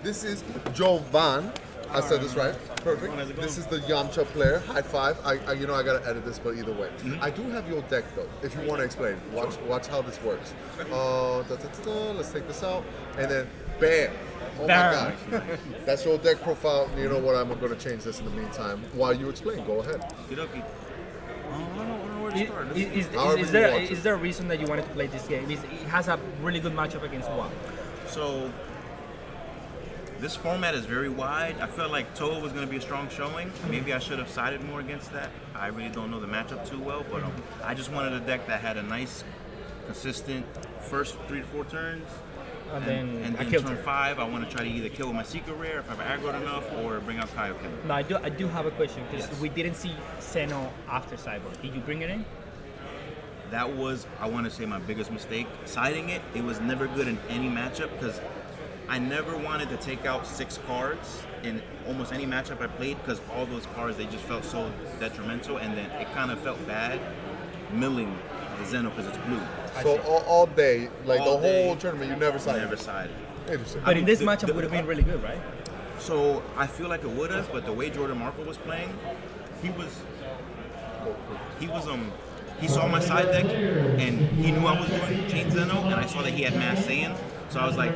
This is Jovan. I said this right. Perfect. This is the YAMCHA player. High five. I gotta edit this, but either way, I do have your deck though. If you want to explain, watch how this works. Let's take this out, and then bam. Oh my God. That's your deck profile. You know what? I'm gonna change this in the meantime while you explain. Go ahead. I don't know where to start. Is there a reason that you wanted to play this game? It has a really good matchup against what? So this format is very wide. I felt like Toe was going to be a strong showing. Maybe I should have sided more against that. I really don't know the matchup too well, but I just wanted a deck that had a nice, consistent first 3 to 4 turns. And then turn 5, I want to try to either kill with my secret rare if I've aggroed enough, or bring out Kaioken. No, I do have a question because we didn't see Xeno after Cyborg. Did you bring it in? That was, I want to say, my biggest mistake. Siding it, it was never good in any matchup because I never wanted to take out 6 cards in almost any matchup I played because all those cards, they just felt so detrimental, and then it kind of felt bad milling the Xeno because it's blue. So all day, like all the whole tournament, you never sided? Never sided. Interesting. But in this matchup, would have been really good, right? So I feel like it would have, but the way Jordan Markle was playing, he saw my side deck and he knew I was doing Chain Xeno, and I saw that he had Mass Saiyan. So I was like,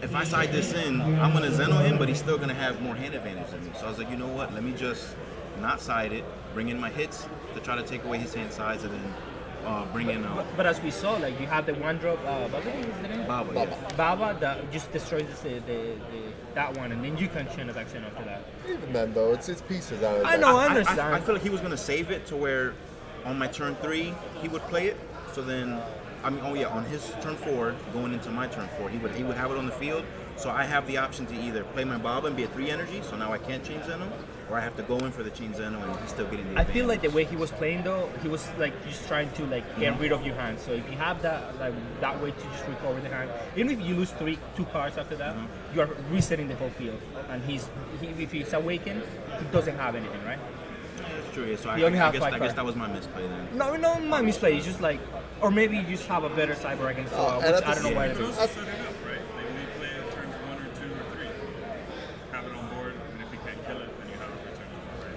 if I side this in, I'm gonna Xeno him, but he's still gonna have more hand advantage than me. So I was like, you know what? Let me just not side it, bring in my hits to try to take away his hand size, and then bring in. But as we saw, like you have the one drop. What is the name? Baba. Yeah. Baba that just destroys that one, and then you can chain attack after that. Even then, though, it's pieces out of it. I know, I understand. I feel like he was gonna save it to where on my turn 3 he would play it. So then, on his turn 4, going into my turn 4, he would have it on the field. So I have the option to either play my Baba and be a 3 energy, so now I can't chain Xeno, or I have to go in for the chain Xeno and he's still getting the advantage. I feel like the way he was playing though, he was like just trying to like get rid of your hand. So if you have that that way to just recover the hand, even if you lose 2 cards after that, you are resetting the whole field. And if he's awakened, he doesn't have anything, right? That's true. Yeah. So I guess that was my misplay then. No, my misplay. It's just like, or maybe you just have a better cyber against which I don't know why it is.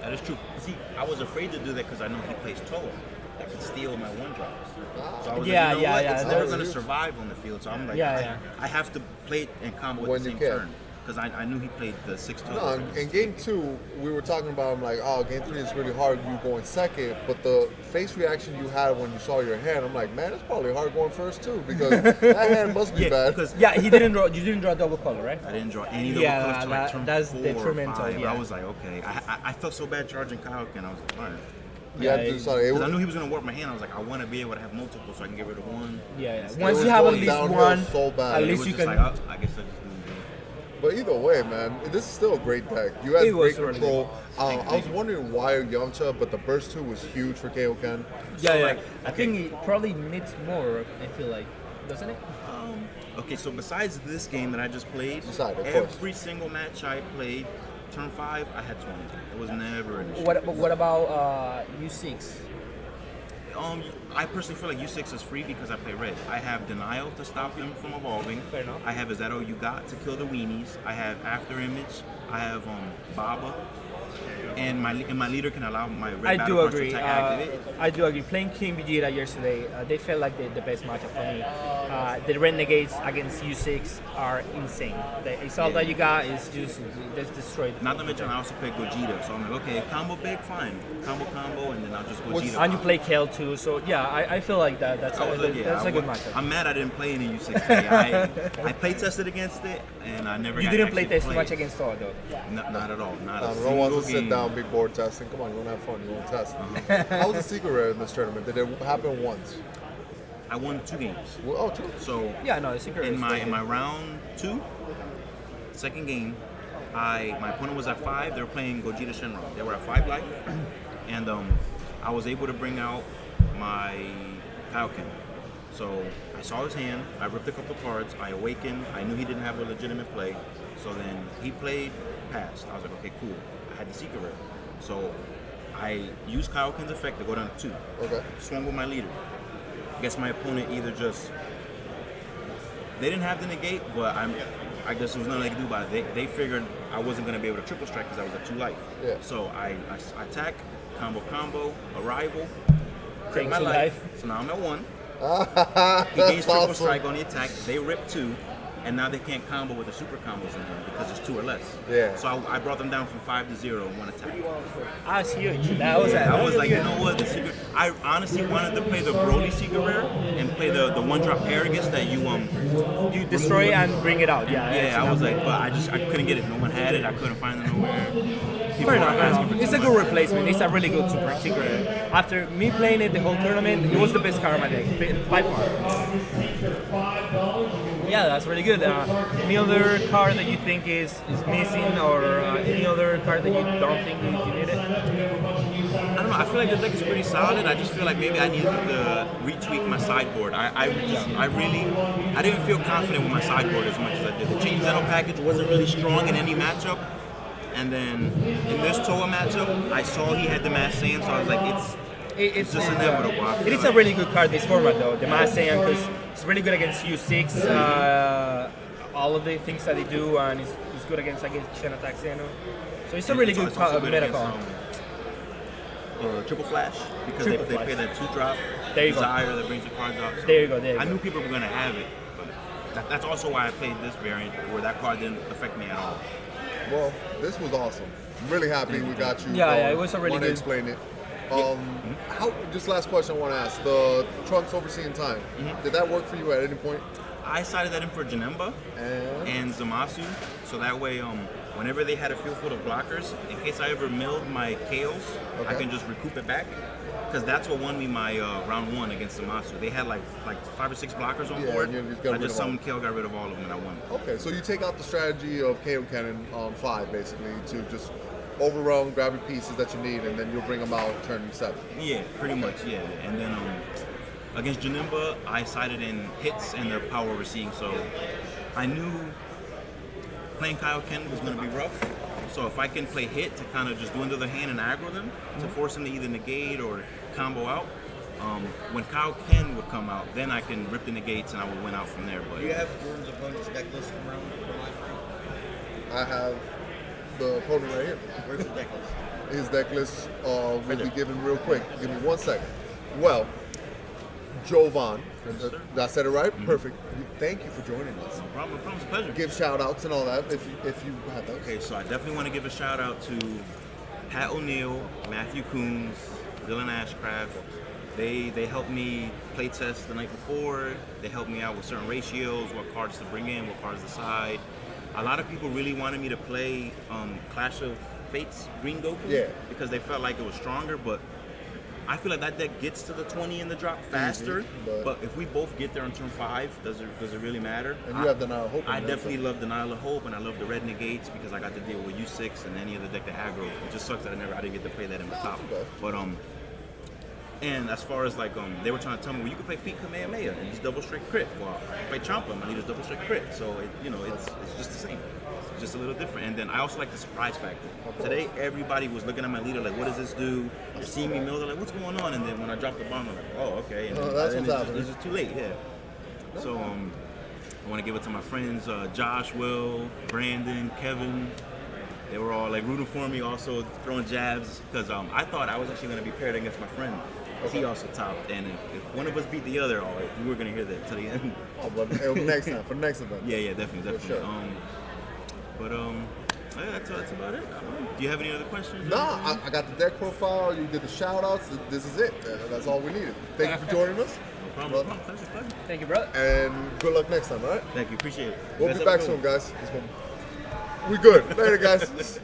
That is true. See, I was afraid to do that because I know he plays Toa that can steal my 1-drops. So I was it's never going to survive on the field. So I'm like, I have to play it in combo at the same turn. Because I knew he played the 6 Toa. No, in game 2, we were talking about, I'm like, oh, game 3 is really hard, you going second. But the face reaction you had when you saw your hand, I'm like, man, it's probably hard going first too, because that hand must be bad. You didn't draw double color, right? I didn't draw any double colors until I turned that's 4 detrimental. or 5. I was like, okay. I felt so bad charging Kaioken. I was like, all right. Because I knew he was going to warp my hand. I was like, I want to be able to have multiple so I can get rid of one. Once you have at least one, so bad. at least you can. Like, I guess I just didn't do it. But either way, man, this is still a great deck. You had great control. I was wondering why YAMCHA, but the burst 2 was huge for Kaioken. I think it probably needs more, I feel like. Doesn't it? Okay, so besides this game that I just played, every single match I played, turn 5, I had 20. It was never an issue. What about U6? I personally feel like U6 is free because I play red. I have Denial to stop them from evolving. Fair enough. I have Is That All You Got to kill the weenies. I have After Image. I have Baba. And my leader can allow my red battle punch to attack activate. I do agree. Playing King Vegeta yesterday, they felt like the best matchup for me. The Renegades against U6 are insane. The Assault that you got is just destroyed. Not to mention I also play Gogeta, so I'm like, okay, combo big, fine. Combo, and then I'll just Gogeta. And you play Kale too, so yeah, I feel like that's a good matchup. I'm mad I didn't play any U6 today. I play tested against it, and I never. You didn't play test much against Thor though. Not at all. Not a single wants to game. sit down, big board testing. Come on, you want to have fun. You want to test. How was the secret rare in this tournament? Did it happen once? I won 2 games. Well, 2. So the secret in my round 2, second game, my opponent was at 5. They were playing Gogeta Shenron. They were at 5 life, and I was able to bring out my Kaioken. So I saw his hand. I ripped a couple cards. I awakened. I knew he didn't have a legitimate play. So then he played, passed. I was like, okay, cool. I had the secret rare. So I used Kaioken's effect to go down to 2. Okay. Swung with my leader. I guess my opponent either just, they didn't have the negate, but I guess there was nothing they could do about it. They figured I wasn't going to be able to triple strike because I was at 2 life. Yeah. So I attack, combo, arrival, take Take my 2 life. life. So now I'm at 1. He That's gains triple awesome. strike on the attack. They rip 2. And now they can't combo with the super combos in here because it's 2 or less. Yeah. So I brought them down from 5 to 0 in 1 attack. That's huge. That was I was like, you know what? The secret. I honestly wanted to play the Broly secret rare and play the 1-drop arrogance that you You destroy and bring it out. Yeah. Yeah, I was like, but I couldn't get it. No one had it. I couldn't find it nowhere. People Fair were enough, asking for man. It's too a much. good replacement. It's a really good super secret. After me playing it the whole tournament, it was the best card of my deck, by far. Yeah, that's really good. Any other card that you think is missing, or any other card that you don't think you needed? I don't know. I feel like the deck is pretty solid. I just feel like maybe I needed to retweak my sideboard. I didn't feel confident with my sideboard as much as I did. The Chain Zeno package wasn't really strong in any matchup. And then in this Toa matchup, I saw he had the Mass Saiyan, so I was like, it's just inevitable. I feel It is like. a really good card this format though, the Mass Saiyan, because it's really good against U6, all of the things that they do, and it's good against Chain Attack Zeno. So it's a really good also good meta against, card. Triple Flash, because Triple they Flash. play that 2-drop There you go. Desire that brings the cards up. So There you go, there you I go. knew people were going to have it, but that's also why I played this variant, where that card didn't affect me at all. Well, this was awesome. I'm really happy we got you. Yeah, it was a really want to good- explain it. How? Just last question I want to ask: the Trunks Overseeing Time. Did that work for you at any point? I sided that in for Janemba and Zamasu, so that way, whenever they had a field full of blockers, in case I ever milled my KOs, I Okay. can just recoup it back. Because that's what won me my round 1 against Zamasu. They had like 5 or 6 blockers on Yeah, board. and you just got I rid just of all. summoned KO, got rid of all of them, and I won. Okay, so you take out the strategy of KO Cannon 5 basically to just overwhelm, grab your pieces that you need, and then you'll bring them out turn 7. Yeah, pretty much, yeah. And then against Janemba, I sided in hits and their power overseeing, so I knew playing Kaioken was going to be rough. So if I can play hit to kind of just dwindle their hand and aggro them, to force them to either negate or combo out, when Kaioken would come out, then I can rip the negates and I would win out from there. But Do you have Jordan's opponent's deck list from around the live stream? I have the opponent right here. Where's the deck list? His deck list will be given real quick. Give me 1 second. Well, Jovan, did I said it right? Perfect. Thank you for joining us. no problem, it's a pleasure. Give shout outs and all that if you have that. Okay, so I definitely want to give a shout out to Pat O'Neill, Matthew Coombs, Dylan Ashcraft. They helped me play test the night before. They helped me out with certain ratios, what cards to bring in, what cards to side. A lot of people really wanted me to play Clash of Fates Green Goku, Yeah. because they felt like it was stronger, but I feel like that deck gets to the 20 in the drop faster. but- But if we both get there on turn 5, does it really matter? And you have Denial of Hope in I there, definitely so- love Denial of Hope, and I love the red negates because I got to deal with U6 and any other deck that aggro. It just sucks that I didn't get to play that in the top. Okay. But and as far as like they were trying to tell me, well, you can play Feet Kamehameha and he's double strike crit. Well, I play Champa and he does double strike crit, so it's just the same. It's just a little different. And then I also like the surprise factor. Today everybody was looking at my leader like, what does this do? They're seeing me mill, they're like, what's going on? And then when I dropped the bomb, I'm like, oh, okay. And then, that's and what's it's happening. just too late, yeah. So I want to give it to my friends, Josh, Will, Brandon, Kevin. They were all like rooting for me, also throwing jabs, because I thought I was actually going to be paired against my friend. He also topped, and if one of us beat the other, all right, we were going to hear that to the end. Oh, but next time, for the next event. Yeah, definitely. sure. Yeah, that's about it. Do you have any other questions? Nah, I got the deck profile. You did the shout outs. This is it. That's all we needed. Thank you for joining us. No problem. Pleasure. Thank you, brother. And good luck next time, all right? Thank you. Appreciate it. We'll You be guys back have a soon, good one. guys. We good. Later, guys.